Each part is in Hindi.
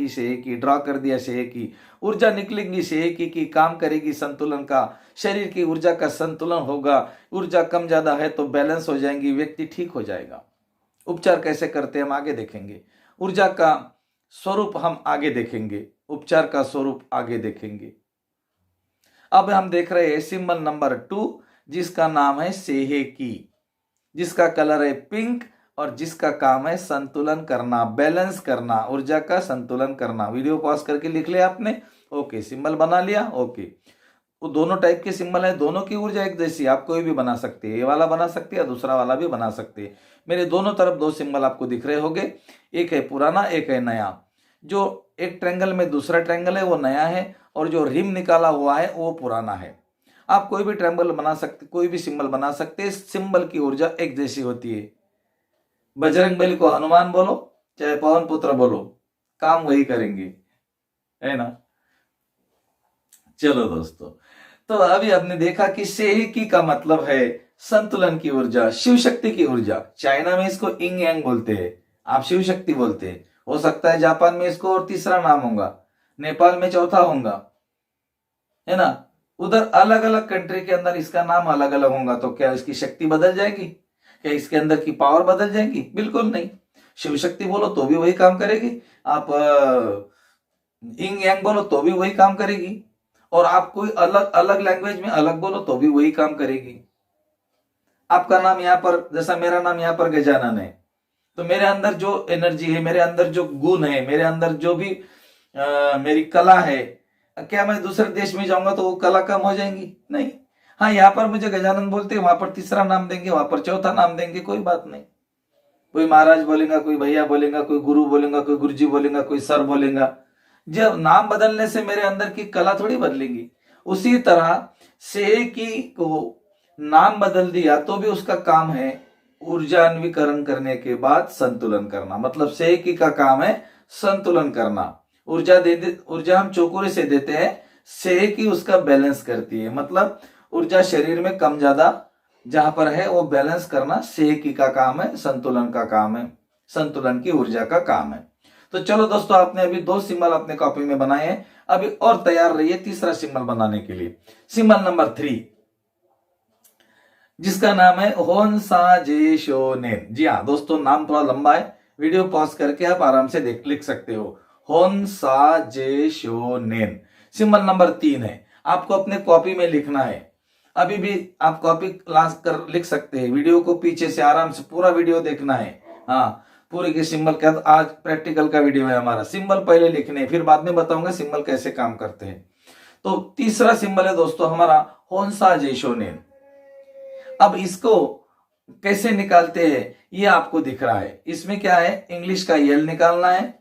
से की, ड्रॉ कर दिया से की, ऊर्जा निकलेगी से की काम करेगी संतुलन का, शरीर की ऊर्जा का संतुलन होगा, ऊर्जा कम ज्यादा है तो बैलेंस हो जाएंगी, व्यक्ति ठीक हो जाएगा। उपचार कैसे करते हैं हम आगे देखेंगे, ऊर्जा का स्वरूप हम आगे देखेंगे, उपचार का स्वरूप आगे देखेंगे। अब हम देख रहे हैं सिंबल नंबर 2 जिसका नाम है सेहे की, जिसका कलर है पिंक और जिसका काम है संतुलन करना, बैलेंस करना, ऊर्जा का संतुलन करना। वीडियो पॉज करके लिख लिया आपने, ओके, सिंबल बना लिया, ओके। वो दोनों टाइप के सिंबल है, दोनों की ऊर्जा एक जैसी, आप कोई भी बना सकते हैं, ये वाला बना सकते हैं, दूसरा वाला भी बना सकते हैं। मेरे दोनों तरफ दो सिंबल आपको दिख रहे होंगे, एक है पुराना, एक है नया। जो एक ट्रायंगल में दूसरा ट्रायंगल है वो नया है और जो रिम निकाला हुआ है वो पुराना है। आप कोई भी ट्रायंगल बना सकते, कोई भी सिंबल बना सकते हैं, सिंबल की ऊर्जा एक जैसी होती है। बजरंगबली को हनुमान बोलो चाहे पवन पुत्र बोलो, काम वही करेंगे, है ना। चलो दोस्तों, तो अभी आपने देखा कि सेही का मतलब है संतुलन की ऊर्जा, शिव शक्ति की ऊर्जा। चाइना में इसको इंग यांग बोलते हैं, आप शिव शक्ति बोलते हैं। हो सकता है जापान में इसको और तीसरा नाम होगा, नेपाल में चौथा होगा, है ना। उधर अलग अलग कंट्री के अंदर इसका नाम अलग अलग होगा। तो क्या इसकी शक्ति बदल जाएगी? क्या इसके अंदर की पावर बदल जाएगी? बिल्कुल नहीं। शिव शक्ति बोलो तो भी वही काम करेगी, आप इंग यांग बोलो तो भी वही काम करेगी, और आप कोई अलग अलग लैंग्वेज में अलग बोलो तो भी वही काम करेगी। आपका नाम यहाँ पर, जैसा मेरा नाम यहाँ पर गजानन है, तो मेरे अंदर जो एनर्जी है, मेरे अंदर जो गुण है, मेरे अंदर जो भी मेरी कला है, क्या मैं दूसरे देश में जाऊंगा तो वो कला कम हो जाएंगी? नहीं। हाँ, यहाँ पर मुझे गजानन बोलते हैं, वहां पर तीसरा नाम देंगे, वहां पर चौथा नाम देंगे, कोई बात नहीं। कोई महाराज बोलेगा, कोई भैया बोलेगा, कोई गुरु बोलेगा, कोई गुरुजी बोलेगा, कोई सर बोलेगा। जब नाम बदलने से मेरे अंदर की कला थोड़ी बदलेगी। उसी तरह से की को नाम बदल दिया तो भी उसका काम है ऊर्जान्वीकरण करने के बाद संतुलन करना। मतलब से की का काम है संतुलन करना। ऊर्जा हम चौकोरे से देते हैं, से की उसका बैलेंस करती है। मतलब ऊर्जा शरीर में कम ज्यादा जहां पर है वो बैलेंस करना से की का काम है, संतुलन का काम है, संतुलन की ऊर्जा का काम है। तो चलो दोस्तों, आपने अभी 2 सिंबल अपने कॉपी में बनाए हैं, अभी और तैयार रहिए तीसरा सिंबल बनाने के लिए। सिंबल नंबर 3 जिसका नाम है होन्साजेशोनेन। जी हाँ दोस्तों, नाम थोड़ा लंबा है, वीडियो पॉज करके आप आराम से लिख सकते हो। होन्साजेशोनेन सिंबल नंबर 3 है, आपको अपने कॉपी में लिखना है। अभी भी आप कॉपी क्लास कर लिख सकते हैं, वीडियो को पीछे से आराम से पूरा वीडियो देखना है। हाँ, पूरे के सिंबल क्या, आज प्रैक्टिकल का वीडियो है हमारा। सिंबल पहले लिखने, फिर बाद में बताऊंगा सिंबल कैसे काम करते हैं। तो तीसरा सिंबल है दोस्तों हमारा होन्साजेशोनेन। अब इसको कैसे निकालते हैं ये आपको दिख रहा है। इसमें क्या है, इंग्लिश का यल निकालना है,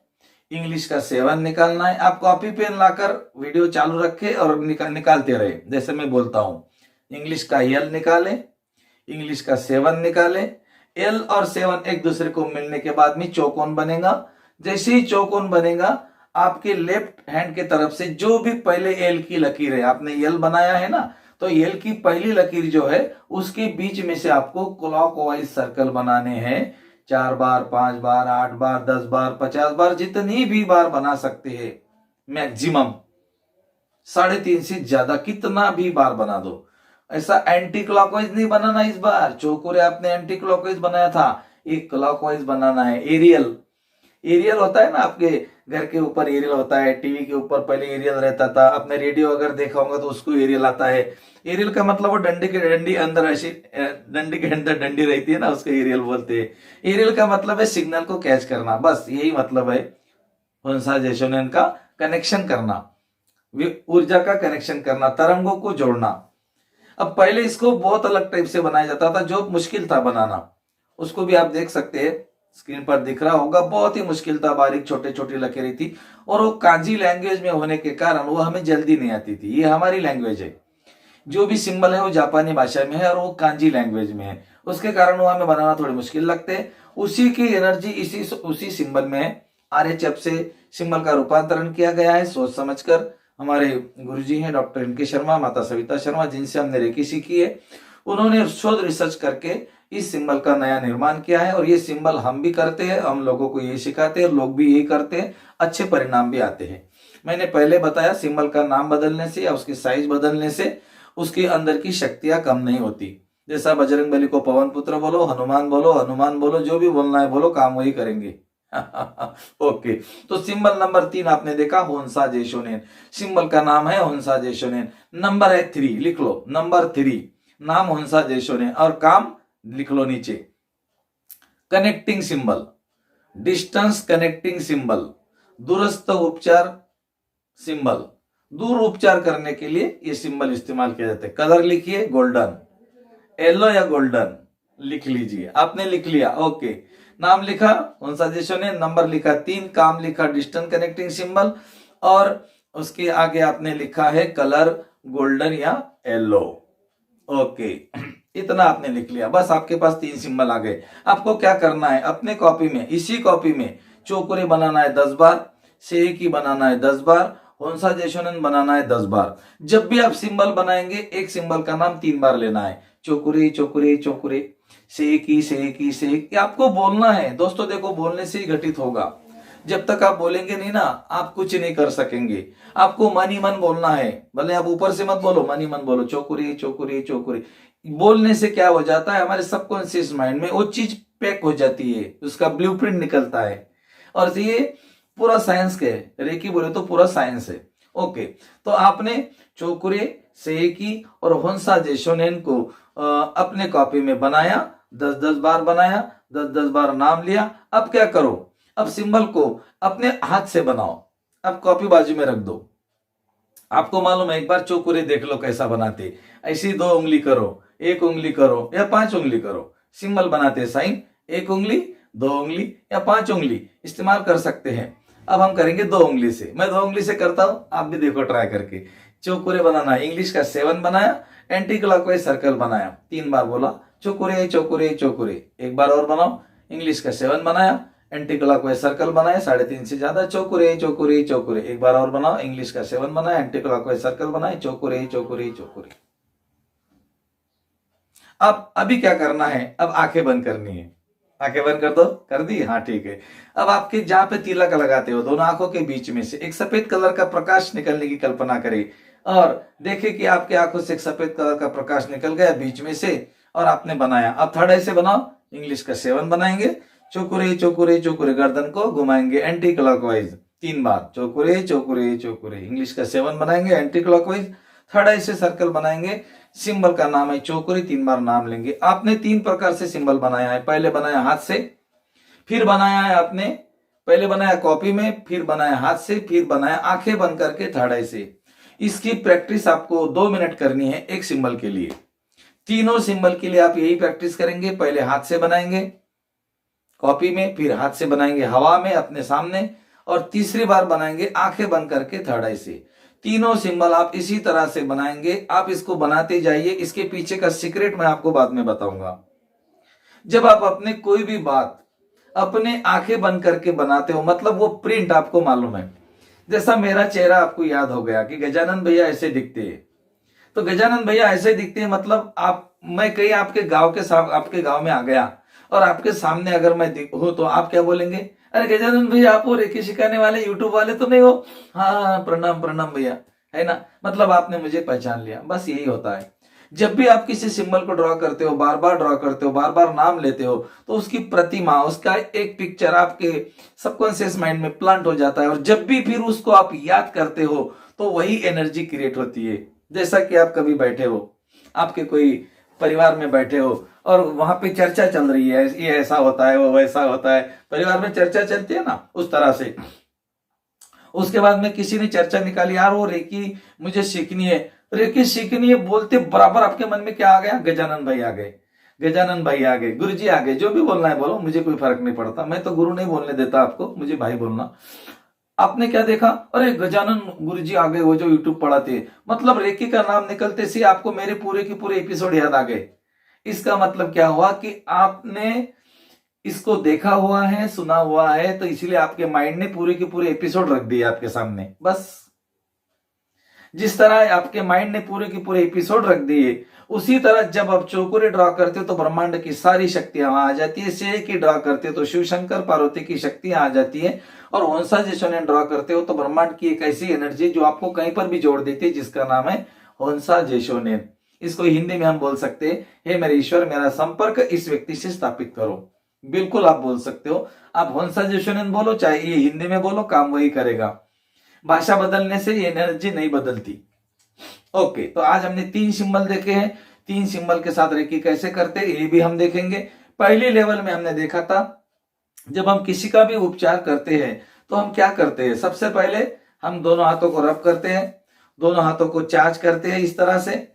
इंग्लिश का 7 निकालना है। आप कॉपी पेन लाकर वीडियो चालू रखे और निकालते रहे। जैसे मैं बोलता हूं, इंग्लिश का यल निकाले, इंग्लिश का 7 निकाले। एल और 7 एक दूसरे को मिलने के बाद में चौकोन बनेगा। जैसे ही चौकोन बनेगा, आपके लेफ्ट हैंड के तरफ से जो भी पहले एल की लकीर है, आपने एल बनाया है ना, तो एल की पहली लकीर जो है उसके बीच में से आपको क्लॉकवाइज सर्कल बनाने हैं। 4 बार, 5 बार, 8 बार, 10 बार, 50 बार, जितनी भी बार बना सकते हैं। मैक्सिमम 3.5 से ज्यादा कितना भी बार बना दो। ऐसा एंटी क्लॉकवाइज नहीं बनाना। इस बार चौकोरे आपने एंटी क्लॉकवाइज बनाया था, एक क्लॉकवाइज बनाना है। एरियल होता है ना, आपके घर के ऊपर एरियल होता है, टीवी के ऊपर पहले एरियल रहता था। आपने रेडियो अगर देखा होगा तो उसको एरियल आता है। एरियल का मतलब वो डंडी अंदर ऐसी डंडी के अंदर डंडी रहती है ना, उसको एरियल बोलते हैं। एरियल का मतलब है सिग्नल को कैच करना, बस यही मतलब है होन्साजेशोनेन का, कनेक्शन करना, ऊर्जा का कनेक्शन करना, तरंगों को जोड़ना। अब पहले इसको बहुत अलग टाइप से बनाया जाता था, जो मुश्किल था बनाना। उसको भी आप देख सकते हैं, स्क्रीन पर दिख रहा होगा। बहुत ही मुश्किल था, बारीक छोटे छोटी लकीरें थी, और वो कांजी लैंग्वेज में होने के कारण वो हमें जल्दी नहीं आती थी। ये हमारी लैंग्वेज है, जो भी सिंबल है वो जापानी भाषा में है और वो कांजी लैंग्वेज में है, उसके कारण वो हमें बनाना थोड़े मुश्किल लगते हैं। उसी की एनर्जी उसी सिंबल में है। RHF से सिंबल का रूपांतरण किया गया है सोच समझकर। हमारे गुरुजी हैं डॉक्टर इनके शर्मा, माता सविता शर्मा, जिनसे हमने रेकी सीखी है। उन्होंने शोध रिसर्च करके इस सिंबल का नया निर्माण किया है, और ये सिंबल हम भी करते हैं, हम लोगों को ये सिखाते हैं, लोग भी यही करते हैं, अच्छे परिणाम भी आते हैं। मैंने पहले बताया सिंबल का नाम बदलने से या उसकी साइज बदलने से उसके अंदर की शक्तियां कम नहीं होती। जैसा बजरंगबली को पवन पुत्र बोलो, हनुमान बोलो, हनुमान बोलो, जो भी बोलना है बोलो, काम वही करेंगे। ओके, तो सिंबल नंबर 3 आपने देखा, होन्सा जेशोनेन। सिंबल का नाम है होन्सा जेशोनेन। नंबर है 3, लिख लो नंबर 3, नाम होन्सा जेशोनेन, और काम लिख लो नीचे। Connecting symbol, distance connecting symbol, दूरस्थ उपचार सिंबल, दूर उपचार करने के लिए ये सिंबल इस्तेमाल किया जाता है। कलर लिखिए गोल्डन, येलो या गोल्डन लिख लीजिए। आपने लिख लिया, ओके। नाम लिखा होन्सा जेशोनेन, नंबर लिखा 3, काम लिखा डिस्टेंस कनेक्टिंग सिंबल, और उसके आगे आपने लिखा है कलर गोल्डन या येलो। ओके, इतना आपने लिख लिया, बस आपके पास 3 सिंबल आ गए। आपको क्या करना है, अपने कॉपी में, इसी कॉपी में चोकुरे बनाना है 10 बार, सेकी बनाना है 10 बार, होन्सा जेशोनेन बनाना है 10 बार। जब भी आप सिंबल बनाएंगे एक सिंबल का नाम 3 बार लेना है, चोकुरे चोकुरे चोकुरे, सेकी सेकी सेकी, आपको बोलना है दोस्तों। देखो, बोलने से ही घटित होगा। जब तक आप बोलेंगे नहीं ना, आप कुछ नहीं कर सकेंगे। आपको मन ही मन बोलना है, भले आप ऊपर से मत बोलो, मन ही मन बोलो, चोकुरे चोकुरे चोकुरे। बोलने से क्या हो जाता है, हमारे सबकॉन्शियस माइंड में वो चीज पैक हो जाती है, उसका ब्लूप्रिंट निकलता है। और ये पूरा साइंस के रेकी बोले तो पूरा साइंस है। ओके, तो आपने चोकुरे, सेकी और होन्सा जेशोनेन को अपने कॉपी में बनाया, 10-10 बार बनाया, 10-10 बार नाम लिया। अब क्या करो, अब सिंबल को अपने हाथ से बनाओ। अब कॉपी बाजू में रख दो। आपको मालूम है, एक बार चोकुरे देख लो कैसा बनाते। ऐसी 2 उंगली करो, 1 उंगली करो या 5 उंगली करो, सिंबल बनाते साइन, 1 उंगली, 2 उंगली या 5 उंगली इस्तेमाल कर सकते हैं। अब हम करेंगे 2 उंगली से। मैं 2 उंगली से करता हूं, आप भी देखो ट्राई करके। चोकुरे बनाना, इंग्लिश का 7 बनाया, एंटी क्लॉकवाइज सर्कल बनाया, 3 बार बोला चोकुरे चोकुरे चोकुरे। एक बार और बनाओ, इंग्लिश का 7 बनाया, एंटी क्लॉकवाइज सर्कल बनाया 3.5 से ज्यादा, चोकुरे चोकुरे चोकुरे। एक बार और बनाओ, इंग्लिश का 7 बनाया, एंटी क्लॉकवाइज सर्कल बनाए, चोकुरे चोकुरे चोकुरे। अब अभी क्या करना है, अब आंखें बंद करनी है। आंखें बंद कर दो, कर दी, हाँ ठीक है। अब आपके जहां पे तिलक लगाते हो, दोनों आंखों के बीच में से एक सफेद कलर का प्रकाश निकलने की कल्पना करें, और देखे कि आपके आंखों से एक सफेद कलर का प्रकाश निकल गया बीच में से, और आपने बनाया। अब थर्ड ऐसे बनाओ, इंग्लिश का 7 बनाएंगे, चोकुरे चोकुरे चोकुरे, गर्दन को घुमाएंगे एंटी क्लॉकवाइज 3 बार, चोकुरे चोकुरे चोकुरे। इंग्लिश का 7 बनाएंगे एंटी क्लॉकवाइज, थर्ड ऐसे सर्कल बनाएंगे, सिंबल का नाम है चोकुरी, 3 बार नाम लेंगे। आपने 3 प्रकार से सिंबल बनाया है। पहले बनाया हाथ से, फिर बनाया है आपने, पहले बनाया कॉपी में, फिर बनाया हाथ से, फिर बनाया आंखें बंद करके थर्ड आई से। इसकी प्रैक्टिस आपको 2 मिनट करनी है एक सिंबल के लिए। तीनों सिंबल के लिए आप यही प्रैक्टिस करेंगे। पहले हाथ से बनाएंगे कॉपी में, फिर हाथ से बनाएंगे हवा में अपने सामने, और तीसरी बार बनाएंगे आंखें बंद करके थर्ड आई से। तीनों सिंबल आप इसी तरह से बनाएंगे। आप इसको बनाते जाइए। इसके पीछे का सीक्रेट मैं आपको बाद में बताऊंगा। जब आप अपने कोई भी बात अपने आंखें बंद करके बनाते हो, मतलब वो प्रिंट आपको मालूम है। जैसा मेरा चेहरा आपको याद हो गया कि गजानन भैया ऐसे दिखते हैं, तो गजानन भैया ऐसे दिखते हैं, मतलब मैं कहीं आपके गांव में आ गया और आपके सामने अगर मैं हूं, तो आप क्या बोलेंगे, अरे गजानन भैया आप वो रेकी सिखाने वाले यूट्यूब वाले तो नहीं हो? हाँ, प्रणाम प्रणाम भैया, है ना। मतलब आपने मुझे पहचान लिया। बस यही होता है। जब भी आप किसी सिंबल को ड्रॉ करते हो, बार बार ड्रॉ करते हो, बार बार नाम लेते हो, तो उसकी प्रतिमा, उसका एक पिक्चर आपके सबकॉन्शियस माइंड में प्लांट हो जाता है, और जब भी फिर उसको आप याद करते हो तो वही एनर्जी क्रिएट होती है। जैसा कि आप कभी बैठे हो, आपके कोई परिवार में बैठे हो और वहां पे चर्चा चल रही है, ये ऐसा होता है, वो वैसा होता है, परिवार में चर्चा चलती है ना, उस तरह से। उसके बाद में किसी ने चर्चा निकाली, यार वो रेकी मुझे सीखनी है, रेकी सीखनी है, बोलते बराबर आपके मन में क्या आ गया, गजानन भाई आ गए, गजानन भाई आ गए, गुरु जी आ गए, जो भी बोलना है बोलो, मुझे कोई फर्क नहीं पड़ता। मैं तो गुरु नहीं बोलने देता आपको, मुझे भाई बोलना। आपने क्या देखा, अरे गजानन गुरुजी आ गए, वो जो यूट्यूब पढ़ाते, मतलब रेकी का नाम निकलते से आपको मेरे पूरे के पूरे एपिसोड याद आ गए। इसका मतलब क्या हुआ कि आपने इसको देखा हुआ है, सुना हुआ है, तो इसलिए आपके माइंड ने पूरे के पूरे एपिसोड रख दिए आपके सामने। बस जिस तरह आपके माइंड ने पूरे के पूरे एपिसोड रख दिए, उसी तरह जब आप चौकोरे ड्रॉ करते हो तो ब्रह्मांड की सारी शक्तियां वहां आ जाती है। से की ड्रॉ करते हो तो शिव शंकर पार्वती की शक्तियां आ जाती है। और होंसा जेशोनियन ड्रॉ करते हो तो ब्रह्मांड की एक ऐसी एनर्जी जो आपको कहीं पर भी जोड़ देती है, जिसका नाम है होंसा जेशोनियन। इसको हिंदी में हम बोल सकते हैं, हे मेरे ईश्वर मेरा संपर्क इस व्यक्ति से स्थापित करो। बिल्कुल आप बोल सकते हो। आप होंसा जेशोनियन बोलो चाहे ये हिंदी में बोलो, काम वही करेगा। भाषा बदलने से ये एनर्जी नहीं बदलती। ओके, तो आज हमने 3 सिंबल देखे हैं। 3 सिंबल के साथ रेकी कैसे करते हैं ये भी हम देखेंगे। पहले लेवल में हमने देखा था जब हम किसी का भी उपचार करते हैं तो हम क्या करते हैं, सबसे पहले हम दोनों हाथों को रब करते हैं, दोनों हाथों को चार्ज करते हैं इस तरह से।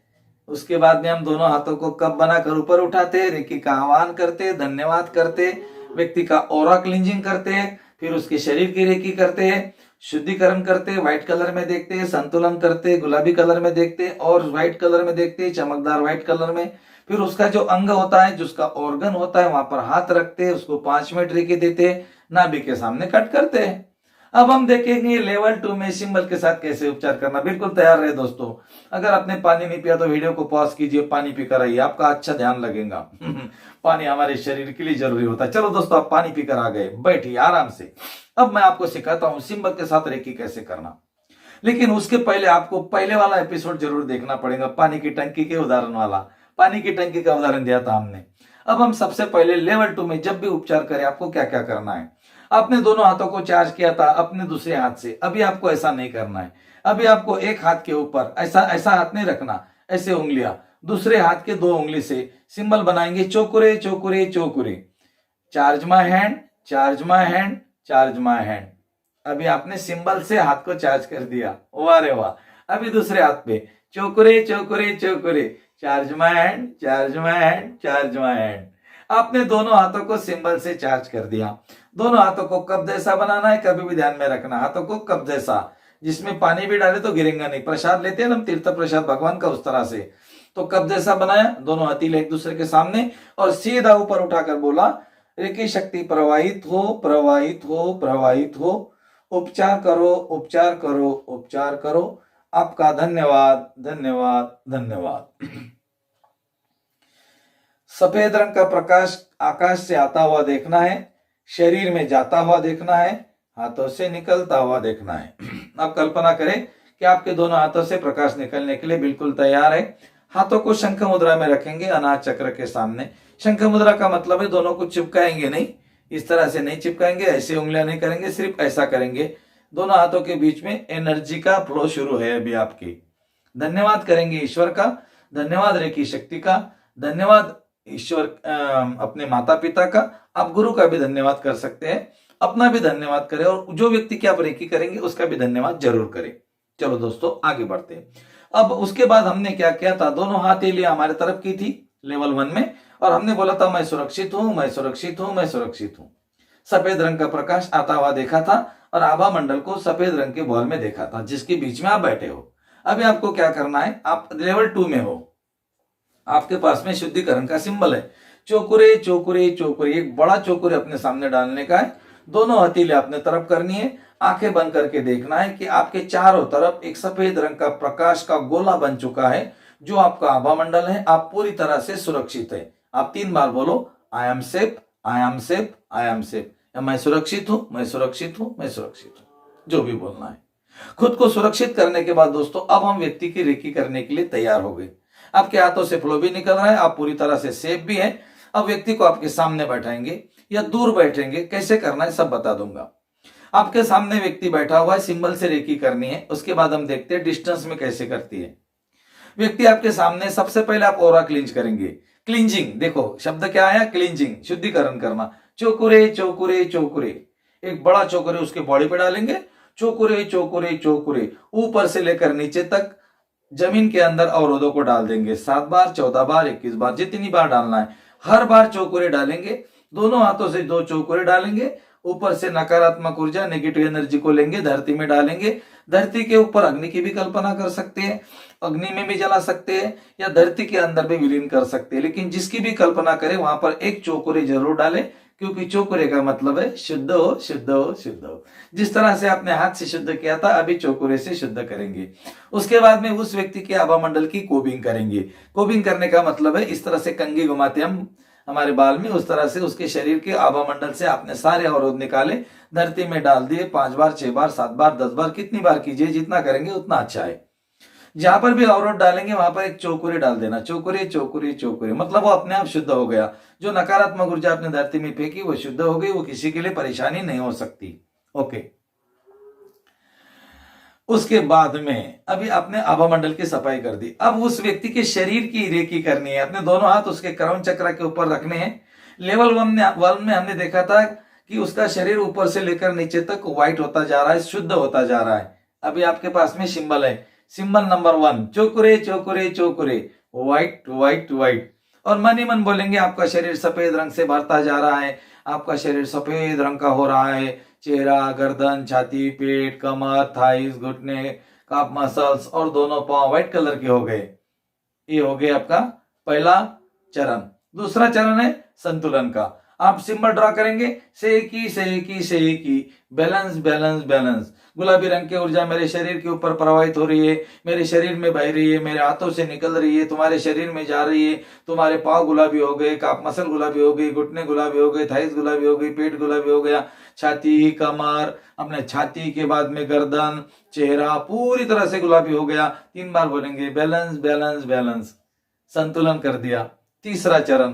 उसके बाद में हम दोनों हाथों को कप बनाकर ऊपर उठाते हैं, रेकी का आह्वान करते हैं, धन्यवाद करते हैं, व्यक्ति का ऑरा क्लींजिंग करते हैं, फिर उसके शरीर की रेकी करते हैं, शुद्धिकरण करते हैं, व्हाइट कलर में देखते हैं, संतुलन करते हैं, गुलाबी कलर में देखते हैं और व्हाइट कलर में देखते हैं, चमकदार व्हाइट कलर में। फिर उसका जो अंग होता है, जो उसका ऑर्गन होता है, वहां पर हाथ रखते हैं, उसको 5 मिनट रेकी देते हैं, नाभि के सामने कट करते हैं। अब हम देखेंगे लेवल 2 में सिंबल के साथ कैसे उपचार करना। बिल्कुल तैयार रहे दोस्तों। अगर आपने पानी नहीं पिया तो वीडियो को पॉज कीजिए, पानी पीकर आइए, आपका अच्छा ध्यान लगेगा। पानी हमारे शरीर के लिए जरूरी होता है। चलो दोस्तों, आप पानी पीकर आ गए, बैठिए आराम से। अब मैं आपको सिखाता हूं सिंबल के साथ रेकी कैसे करना। लेकिन उसके पहले आपको पहले वाला एपिसोड जरूर देखना पड़ेगा, पानी की टंकी के उदाहरण वाला। पानी की टंकी का उदाहरण दिया था हमने। अब हम सबसे पहले लेवल 2 में जब भी उपचार करें आपको क्या क्या करना है। आपने दोनों हाथों को चार्ज किया था अपने दूसरे हाथ से, अभी आपको ऐसा नहीं करना है। अभी आपको एक हाथ के ऊपर ऐसा ऐसा हाथ नहीं रखना, ऐसे उंगलियां, दूसरे हाथ के 2 उंगली से सिंबल बनाएंगे, चोकुरे चोकुरे चोकुरे, charge my hand, charge my hand, charge my hand. अभी आपने सिंबल से हाथ को चार्ज कर दिया, वाह रे वाह। अभी दूसरे हाथ पे चोकुरे चोकुरे चोकुरे, charge my hand, charge my hand, charge my hand. आपने दोनों हाथों को सिंबल से चार्ज कर दिया। दोनों हाथों को कप जैसा बनाना है, कभी भी ध्यान में रखना, हाथों को कप जैसा, जिसमें पानी भी डाले तो गिरेगा नहीं। प्रसाद लेते हैं ना हम, तीर्थ प्रसाद भगवान का, उस तरह से। तो कप जैसा बनाया, दोनों हथेली एक दूसरे के सामने और सीधा ऊपर उठाकर बोला, रेकी शक्ति प्रवाहित हो, प्रवाहित हो, प्रवाहित हो, उपचार करो, उपचार करो, उपचार करो। आपका धन्यवाद, धन्यवाद, धन्यवाद। सफेद रंग का प्रकाश आकाश से आता हुआ देखना है, शरीर में जाता हुआ देखना है, हाथों से निकलता हुआ देखना है। आप कल्पना करें कि आपके दोनों हाथों से प्रकाश निकलने के लिए बिल्कुल तैयार है। हाथों को शंख मुद्रा में रखेंगे, अनाज चक्र के सामने। शंख मुद्रा का मतलब है दोनों को चिपकाएंगे नहीं, इस तरह से नहीं चिपकाएंगे, ऐसे उंगलियां नहीं करेंगे, सिर्फ ऐसा करेंगे। दोनों हाथों के बीच में एनर्जी का फ्लो शुरू है अभी आपकी। धन्यवाद करेंगे ईश्वर का, धन्यवाद रेकी शक्ति का, धन्यवाद ईश्वर अपने माता पिता का। आप गुरु का भी धन्यवाद कर सकते हैं, अपना भी धन्यवाद करें और जो व्यक्ति की आप रेकी करेंगे उसका भी धन्यवाद जरूर करें। चलो दोस्तों आगे बढ़ते हैं। अब उसके बाद हमने क्या किया था, दोनों हथेलियां हमारे तरफ की थी लेवल 1 में, और हमने बोला था मैं सुरक्षित हूं, मैं सुरक्षित हूं, मैं सुरक्षित हूं। सफेद रंग का प्रकाश आता हुआ देखा था और आभा मंडल को सफेद रंग के बॉल में देखा था, जिसके बीच में आप बैठे हो। अभी आपको क्या करना है, आप लेवल 2 में हो, आपके पास में शुद्धिकरण का सिंबल है, चोकुरे चोकुरे चोकुरे। एक बड़ा चोकुरे अपने सामने डालने का है, दोनों हथेली अपने तरफ करनी है, आंखें बंद करके देखना है कि आपके चारों तरफ एक सफेद रंग का प्रकाश का गोला बन चुका है, जो आपका आभा मंडल है। आप पूरी तरह से सुरक्षित है। आप 3 बार बोलो, I am safe, I am safe, I am safe. मैं सुरक्षित हूं, मैं सुरक्षित हूं, मैं सुरक्षित हूं, जो भी बोलना है। खुद को सुरक्षित करने के बाद दोस्तों अब हम व्यक्ति की रेकी करने के लिए तैयार हो गए। आपके हाथों से फ्लो भी निकल रहा है, आप पूरी तरह से सेफ भी हैं। अब व्यक्ति को आपके सामने बैठाएंगे या दूर बैठेंगे, कैसे करना है सब बता दूंगा। आपके सामने व्यक्ति बैठा हुआ है, सिंबल से रेकी करनी है। उसके बाद हम देखते हैं डिस्टेंस में कैसे करती है। व्यक्ति आपके सामने, सबसे पहले आप ओरा क्लींज करेंगे। क्लींजिंग, देखो शब्द क्या आया, क्लींजिंग, शुद्धिकरण करना। चोकुरे चोकुरे चोकुरे, एक बड़ा चोकुरे उसके बॉडी पे डालेंगे, चोकुरे चोकुरे चोकुरे, ऊपर से लेकर नीचे तक जमीन के अंदर अवरोधों को डाल देंगे। 7 बार, 14 बार, 21 बार, जितनी बार डालना है। हर बार चोकुरे डालेंगे, दोनों हाथों से 2 चोकुरे डालेंगे। ऊपर से नकारात्मक ऊर्जा, नेगेटिव एनर्जी को लेंगे, धरती में डालेंगे। धरती के ऊपर अग्नि की भी कल्पना कर सकते हैं, अग्नि में भी जला सकते हैं या धरती के अंदर भी विलीन कर सकते हैं, लेकिन जिसकी भी कल्पना करें वहां पर एक चोकुरे जरूर डालें। क्योंकि चौकुरे का मतलब है शुद्ध हो, शुद्ध हो, शुद्ध हो। जिस तरह से आपने हाथ से शुद्ध किया था, अभी चौकुरे से शुद्ध करेंगे। उसके बाद में उस व्यक्ति के आभा मंडल की कोबिंग करेंगे। कोबिंग करने का मतलब है इस तरह से कंघी घुमाते हम हमारे बाल में, उस तरह से उसके शरीर के आभा मंडल से आपने सारे अवरोध निकाले, धरती में डाल दिए। 5 बार, 6 बार, 7 बार, 10 बार, कितनी बार कीजिए, जितना करेंगे उतना अच्छा है। जहां पर भी अवरोध डालेंगे वहां पर एक चौकुरे डाल देना, चौकुरे चौकुरे चौकुरे, मतलब वो अपने आप शुद्ध हो गया। जो नकारात्मक ऊर्जा आपने धरती में फेंकी वो शुद्ध हो गई, वो किसी के लिए परेशानी नहीं हो सकती। ओके। उसके बाद में अभी आपने आभा मंडल की सफाई कर दी। अब उस व्यक्ति के शरीर की रेकी करनी है। अपने दोनों हाथ उसके कर्ण चक्र के ऊपर रखने हैं। लेवल 1 में हमने देखा था कि उसका शरीर ऊपर से लेकर नीचे तक व्हाइट होता जा रहा है, शुद्ध होता जा रहा है। अभी आपके पास में सिंबल है, सिंबल नंबर 1, चौकुरे चौकुरे चौकुरे, व्हाइट व्हाइट व्हाइट। और मन ही मन बोलेंगे आपका शरीर सफेद रंग से भरता जा रहा है, आपका शरीर सफेद रंग का हो रहा है। चेहरा, गर्दन, छाती, पेट, कमर, थाइस, घुटने, काफ मसल्स और दोनों पांव व्हाइट कलर के हो गए। ये हो गया आपका पहला चरण। दूसरा चरण है संतुलन का। आप सिंबल ड्रा करेंगे, सेकी सेकी सेकी, बैलेंस बैलेंस बैलेंस। गुलाबी रंग की ऊर्जा मेरे शरीर के ऊपर प्रवाहित हो रही है, मेरे शरीर में बह रही है, मेरे हाथों से निकल रही है, तुम्हारे शरीर में जा रही है। तुम्हारे पांव गुलाबी हो गए, काफ मसल गुलाबी हो गई, घुटने गुलाबी हो गए, थाइस गुलाबी हो गई, पेट गुलाबी हो गया, छाती, कमर, अपने छाती के बाद में गर्दन, चेहरा पूरी तरह से गुलाबी हो गया। 3 बार बोलेंगे बैलेंस बैलेंस बैलेंस, संतुलन कर दिया। तीसरा चरण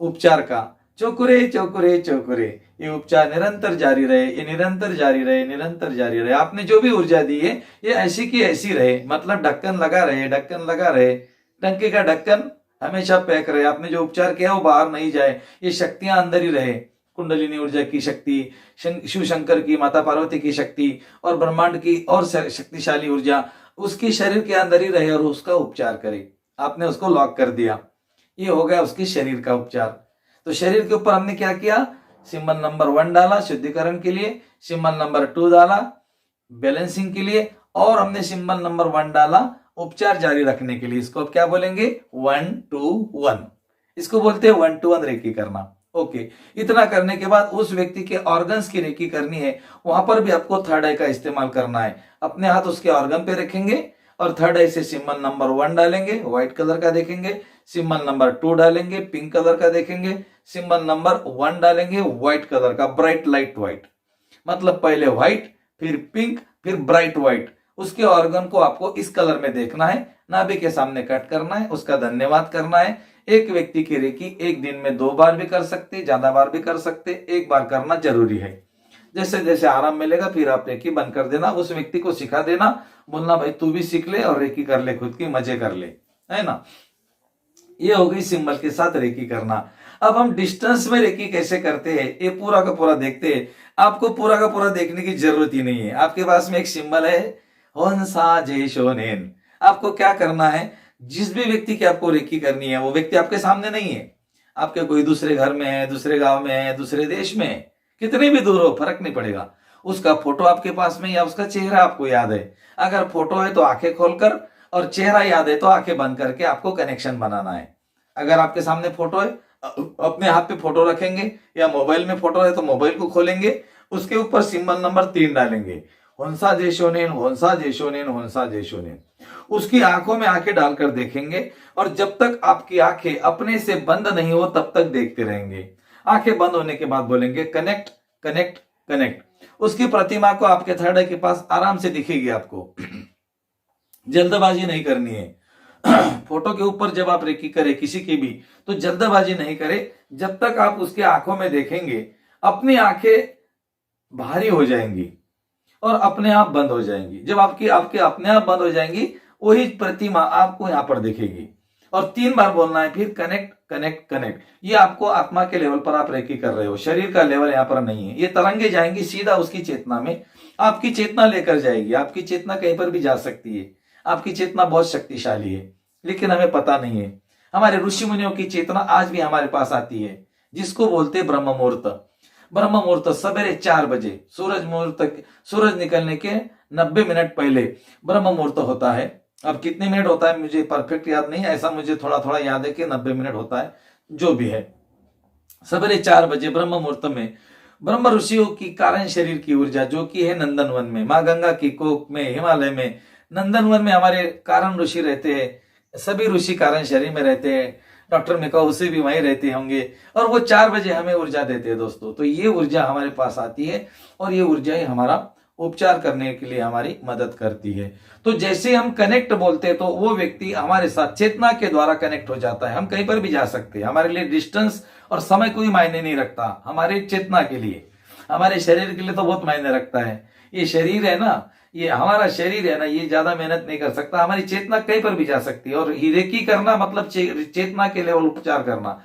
उपचार का, चौकुरे चौकुरे चौकुरे। ये उपचार निरंतर जारी रहे, ये निरंतर जारी रहे, निरंतर जारी रहे। आपने जो भी ऊर्जा दी है ये ऐसी की ऐसी रहे, मतलब ढक्कन लगा रहे, ढक्कन लगा रहे, टंकी का ढक्कन हमेशा पैक रहे। आपने जो उपचार किया वो बाहर नहीं जाए, ये शक्तियां अंदर ही रहे। कुंडलिनी ऊर्जा की शक्ति, शिव शंकर की, माता पार्वती की शक्ति और ब्रह्मांड की और शक्तिशाली ऊर्जा उसके शरीर के अंदर ही रहे और उसका उपचार करे। आपने उसको लॉक कर दिया। ये हो गया उसके शरीर का उपचार। तो शरीर के ऊपर हमने क्या किया, सिंबल नंबर 1 डाला शुद्धिकरण के लिए, सिंबल नंबर 2 डाला बैलेंसिंग के लिए, और हमने सिंबल नंबर 1 डाला उपचार जारी रखने के लिए। इसको अब क्या बोलेंगे, 1 2 1। इसको बोलते हैं 1 to 1 रेकी करना। ओके। इतना करने के बाद उस व्यक्ति के ऑर्गन्स की रेकी करनी है। वहां पर भी आपको थर्ड आई का इस्तेमाल करना है। अपने हाथ उसके ऑर्गन पे रखेंगे और थर्ड आई से सिंबल नंबर 1 डालेंगे, व्हाइट कलर का देखेंगे। सिंबल नंबर 2 डालेंगे, पिंक कलर का देखेंगे। सिंबल नंबर 1 डालेंगे, व्हाइट कलर का, ब्राइट लाइट व्हाइट, मतलब पहले व्हाइट, फिर पिंक, फिर ब्राइट व्हाइट। उसके ऑर्गन को आपको इस कलर में देखना है, नाभि के सामने कट करना है, उसका धन्यवाद करना है। एक व्यक्ति की रेकी एक दिन में 2 बार भी कर सकते, ज्यादा बार भी कर सकते, 1 बार करना जरूरी है। जैसे जैसे आराम मिलेगा फिर आप रेकी बंद कर देना, उस व्यक्ति को सिखा देना, बोलना भाई तू भी सीख ले और रेकी कर ले, खुद की मजे कर ले, है ना। ये हो गई सिंबल के साथ रेकी करना। अब हम डिस्टेंस में रेकी कैसे करते हैं ये पूरा का पूरा देखते हैं। आपको पूरा का पूरा देखने की जरूरत ही नहीं है। आपके पास में एक सिंबल है होन्सा जे शोनेन। आपको क्या करना है, जिस भी व्यक्ति की आपको रेकी करनी है वो व्यक्ति आपके सामने नहीं है, आपके कोई दूसरे घर में है, दूसरे गांव में है, दूसरे देश में है, कितने भी दूर हो फर्क नहीं पड़ेगा। उसका फोटो आपके पास में या उसका चेहरा आपको याद है। अगर फोटो है तो आंखें खोलकर, और चेहरा याद है तो आंखें बंद करके आपको कनेक्शन बनाना है। अगर आपके सामने फोटो है, अपने हाथ पे फोटो रखेंगे, या मोबाइल में फोटो है तो मोबाइल को खोलेंगे, उसके ऊपर सिंबल नंबर 3 डालेंगे, होन्सा जेशोनेन, होन्सा जेशोनेन, होन्सा जेशोनेन। उसकी आंखों में आंखें डालकर देखेंगे, और जब तक आपकी आंखें अपने से बंद नहीं हो तब तक देखते रहेंगे। आंखें बंद होने के बाद बोलेंगे कनेक्ट कनेक्ट कनेक्ट। उसकी प्रतिमा को आपके थर्ड आई के पास आराम से दिखेगी आपको। जल्दबाजी नहीं करनी है। फोटो के ऊपर जब आप रेकी करें किसी की भी तो जल्दबाजी नहीं करें। जब तक आप उसके आंखों में देखेंगे अपनी आंखें भारी हो जाएंगी और अपने आप बंद हो जाएंगी। जब आपकी आपके अपने आप बंद हो जाएंगी वही प्रतिमा आपको यहां पर दिखेगी। और 3 बार बोलना है फिर कनेक्ट कनेक्ट कनेक्ट। ये आपको आत्मा के लेवल पर आप रेकी कर रहे हो, शरीर का लेवल यहाँ पर नहीं है। ये तरंगे जाएंगी सीधा उसकी चेतना में, आपकी चेतना लेकर जाएगी। आपकी चेतना कहीं पर भी जा सकती है, आपकी चेतना बहुत शक्तिशाली है, लेकिन हमें पता नहीं है। हमारे ऋषि मुनियों की चेतना आज भी हमारे पास आती है, जिसको बोलते हैं ब्रह्म मुहूर्त। ब्रह्म मुहूर्त सवेरे 4 बजे, सूरज निकलने के 90 मिनट पहले ब्रह्म मुहूर्त होता है। अब कितने मिनट होता है मुझे परफेक्ट याद नहीं है, ऐसा मुझे थोड़ा थोड़ा याद है कि 90 मिनट होता है, जो भी है। सवेरे 4 बजे ब्रह्म मुहूर्त में ब्रह्म ऋषियों की कारण शरीर की ऊर्जा जो कि है नंदनवन में, माँ गंगा की कोख में, हिमालय में, नंदनवन में हमारे कारण ऋषि रहते हैं। सभी ऋषि कारण शरीर में रहते हैं। डॉक्टर मेका उसे भी वहीं रहते होंगे और वो 4 बजे हमें ऊर्जा देते हैं दोस्तों। तो ये ऊर्जा हमारे पास आती है और ये ऊर्जा ही हमारा उपचार करने के लिए हमारी मदद करती है। तो जैसे हम कनेक्ट बोलते हैं तो वो व्यक्ति हमारे साथ चेतना के द्वारा कनेक्ट हो जाता है। हम कहीं पर भी जा सकते हैं, हमारे लिए डिस्टेंस और समय कोई मायने नहीं रखता। हमारी चेतना के लिए, हमारे शरीर के लिए तो बहुत मायने रखता है। ये शरीर है ना, ये हमारा शरीर है ना, ये ज्यादा मेहनत नहीं कर सकता। हमारी चेतना कहीं पर भी जा सकती है। और रेकी करना मतलब चेतना के लेवल उपचार करना,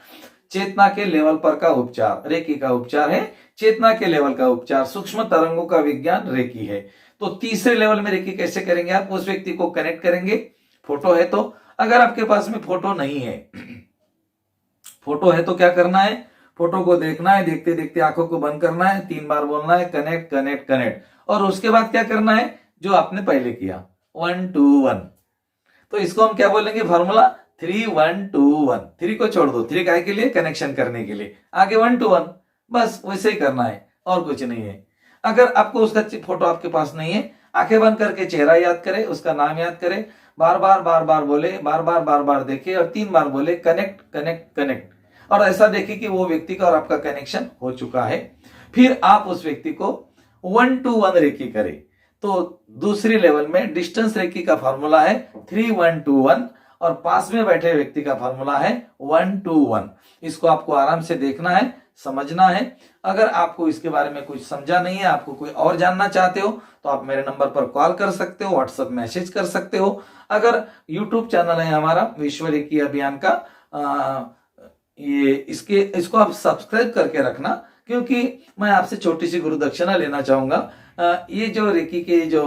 चेतना के लेवल पर का उपचार रेकी का उपचार है। चेतना के लेवल का उपचार सूक्ष्म तरंगों का विज्ञान रेकी है। तो तीसरे लेवल में रेकी कैसे करेंगे? आप उस व्यक्ति को कनेक्ट करेंगे, फोटो है तो। अगर आपके पास में फोटो नहीं है, फोटो है तो क्या करना है? फोटो को देखना है, देखते देखते आंखों को बंद करना है, 3 बार बोलना है कनेक्ट कनेक्ट कनेक्ट। और उसके बाद क्या करना है? जो आपने पहले किया 1 2 1। तो इसको हम क्या बोलेंगे? फॉर्मूला 3 1 2 1। 3 को छोड़ दो, 3 काय के लिए? कनेक्शन करने के लिए। आगे 1 2 1, बस वैसे ही करना है और कुछ नहीं है। अगर आपको उसका फोटो आपके पास नहीं है, आंखें बंद करके चेहरा याद करे, उसका नाम याद करे, बार बार बोले, बार बार देखे और 3 बार बोले कनेक्ट कनेक्ट कनेक्ट। और ऐसा देखे कि वो व्यक्ति का और आपका कनेक्शन हो चुका है। फिर आप उस व्यक्ति को 1 2 1 रेकी करें। तो दूसरी लेवल में डिस्टेंस रेकी का फॉर्मूला है 3 1 2 1 और पास में बैठे व्यक्ति का फॉर्मूला है 1 2 1। इसको आपको आराम से देखना है, समझना है। अगर आपको इसके बारे में कुछ समझा नहीं है, आपको कोई और जानना चाहते हो तो आप मेरे नंबर पर कॉल कर सकते हो, व्हाट्सएप मैसेज कर सकते हो। अगर यूट्यूब चैनल है हमारा विश्व रेकी अभियान का, ये इसको आप सब्सक्राइब करके रखना, क्योंकि मैं आपसे छोटी सी गुरु दक्षिणा लेना चाहूंगा। ये जो रेकी की जो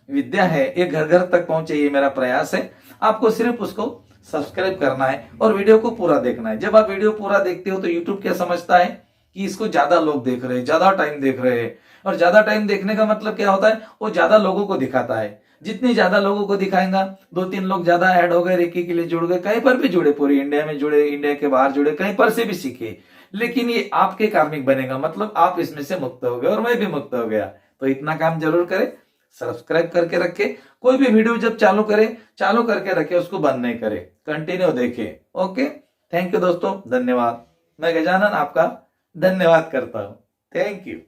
विद्या है ये घर घर तक पहुंचे, ये मेरा प्रयास है। आपको सिर्फ उसको सब्सक्राइब करना है और वीडियो को पूरा देखना है। जब आप वीडियो पूरा देखते हो तो यूट्यूब क्या समझता है कि इसको ज्यादा लोग देख रहे हैं, ज्यादा टाइम देख रहे हैं। और ज्यादा टाइम देखने का मतलब क्या होता है? वो ज्यादा लोगों को दिखाता है। जितनी ज्यादा लोगों को दिखाएगा, 2-3 लोग ज्यादा ऐड हो गए, रेकी के लिए जुड़ गए, कहीं पर भी जुड़े, पूरी इंडिया में जुड़े, इंडिया के बाहर जुड़े, कहीं पर से भी सीखे, लेकिन ये आपके कार्मिक बनेगा। मतलब आप इसमें से मुक्त हो गए और मैं भी मुक्त हो गया। तो इतना काम जरूर करें, सब्सक्राइब करके रखे। कोई भी वीडियो जब चालू करे, चालू करके रखे, उसको बंद नहीं करे, कंटिन्यू देखे। ओके, थैंक यू दोस्तों, धन्यवाद। मैं गजानन आपका धन्यवाद करता हूं। Thank you.